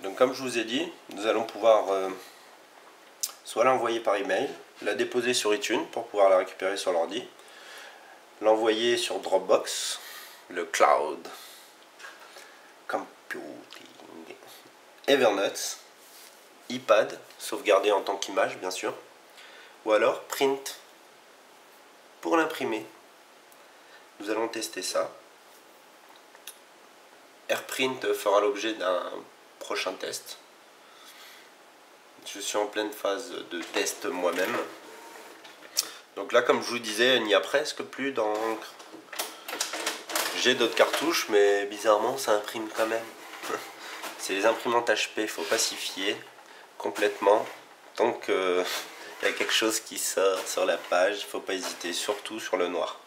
Donc comme je vous ai dit, nous allons pouvoir soit l'envoyer par email, la déposer sur iTunes pour pouvoir la récupérer sur l'ordi, l'envoyer sur Dropbox, le cloud computing, Evernote, iPad, sauvegardé en tant qu'image bien sûr, ou alors print pour l'imprimer. Nous allons tester ça. AirPrint fera l'objet d'un prochain test. Je suis en pleine phase de test moi-même. Donc là, comme je vous disais, il n'y a presque plus d'encre. J'ai d'autres cartouches, mais bizarrement, ça imprime quand même. C'est les imprimantes HP, il ne faut pas s'y fier complètement. Donc, il y a quelque chose qui sort sur la page, il ne faut pas hésiter, surtout sur le noir.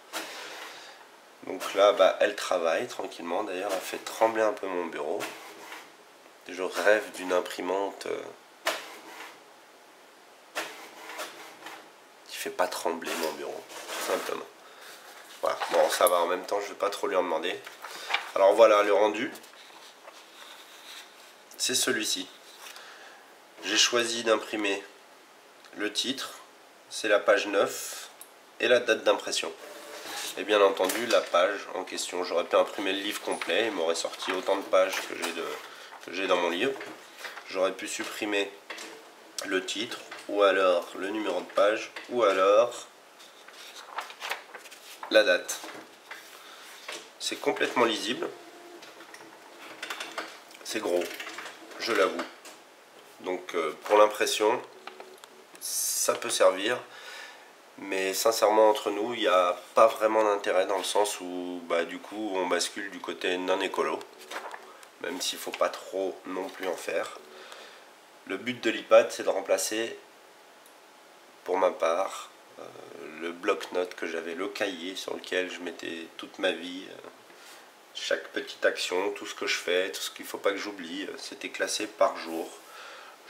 Donc là, elle travaille tranquillement. D'ailleurs, elle fait trembler un peu mon bureau. Je rêve d'une imprimante qui fait pas trembler mon bureau, tout simplement. Voilà. Bon, ça va. En même temps, je vais pas trop lui en demander. Alors voilà, le rendu. C'est celui-ci. J'ai choisi d'imprimer le titre. C'est la page 9 et la date d'impression. Et bien entendu, la page en question. J'aurais pu imprimer le livre complet. Il m'aurait sorti autant de pages que j'ai dans mon livre. J'aurais pu supprimer le titre, ou alors le numéro de page, ou alors la date. C'est complètement lisible. C'est gros, je l'avoue. Donc pour l'impression, ça peut servir. Mais sincèrement, entre nous, il n'y a pas vraiment d'intérêt dans le sens où du coup on bascule du côté non écolo. Même s'il ne faut pas trop non plus en faire. Le but de l'iPad, c'est de remplacer, pour ma part, le bloc-notes que j'avais, le cahier sur lequel je mettais toute ma vie, chaque petite action, tout ce que je fais, tout ce qu'il ne faut pas que j'oublie, c'était classé par jour.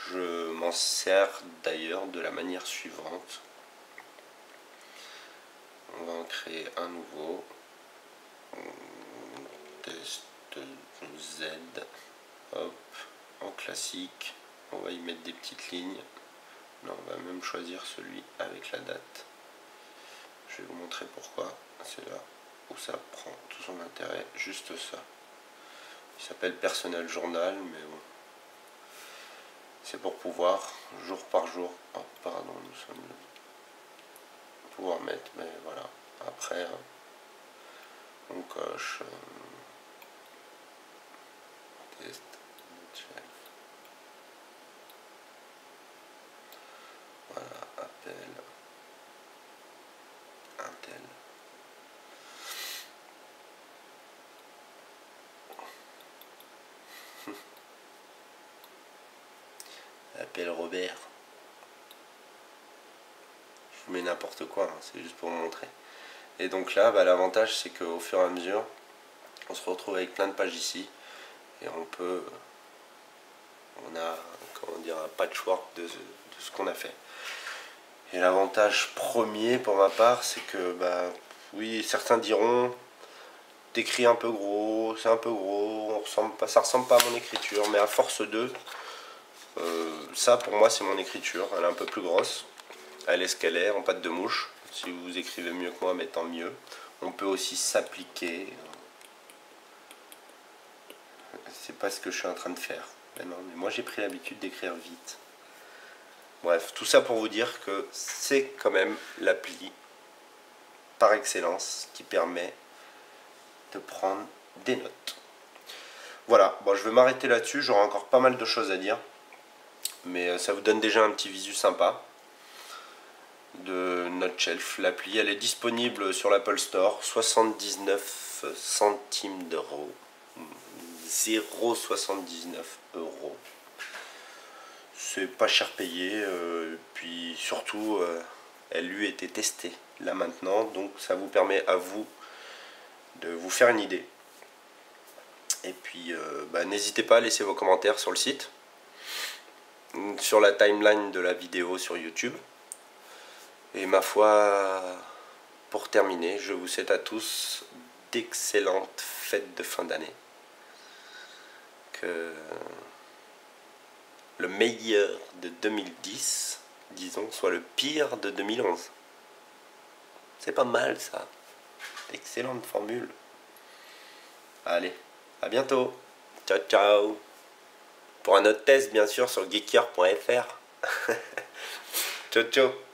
Je m'en sers d'ailleurs de la manière suivante. On va en créer un nouveau. Test Z. Hop, en classique. On va y mettre des petites lignes. Là, on va même choisir celui avec la date. Je vais vous montrer pourquoi. C'est là où ça prend tout son intérêt, juste ça. Il s'appelle Personnel Journal, mais bon. C'est pour pouvoir, jour par jour, oh, pardon, nous sommes pouvoir mettre, mais voilà. Après, on coche test, check. Voilà, appel, Intel. Appel Robert. Je mets n'importe quoi, hein, c'est juste pour vous montrer. Et donc là, l'avantage c'est qu'au fur et à mesure, on se retrouve avec plein de pages ici. Et on a, comment dire, un patchwork de ce qu'on a fait. Et l'avantage premier pour ma part, c'est que, oui, certains diront, t'écris un peu gros, c'est un peu gros, ça ressemble pas à mon écriture, mais à force de, ça pour moi c'est mon écriture, elle est un peu plus grosse, elle est ce qu'elle est, en pâte de mouche. Si vous écrivez mieux que moi, mais tant mieux. On peut aussi s'appliquer. C'est pas ce que je suis en train de faire. Mais non, mais moi j'ai pris l'habitude d'écrire vite. Bref, tout ça pour vous dire que c'est quand même l'appli par excellence qui permet de prendre des notes. Voilà, bon, je vais m'arrêter là-dessus, j'aurai encore pas mal de choses à dire. Mais ça vous donne déjà un petit visu sympa de Notshelf. L'appli, elle est disponible sur l'Apple Store, 79 centimes d'euros. 0,79 €. C'est pas cher payé, puis surtout elle lui était testée là maintenant, donc ça vous permet à vous de vous faire une idée. Et puis n'hésitez pas à laisser vos commentaires sur le site, sur la timeline de la vidéo sur YouTube. Et ma foi, pour terminer, je vous souhaite à tous d'excellentes fêtes de fin d'année. Que meilleur de 2010, disons, soit le pire de 2011. C'est pas mal ça. Excellente formule. Allez, à bientôt. Ciao ciao. Pour un autre test bien sûr sur geeker.fr. Ciao ciao.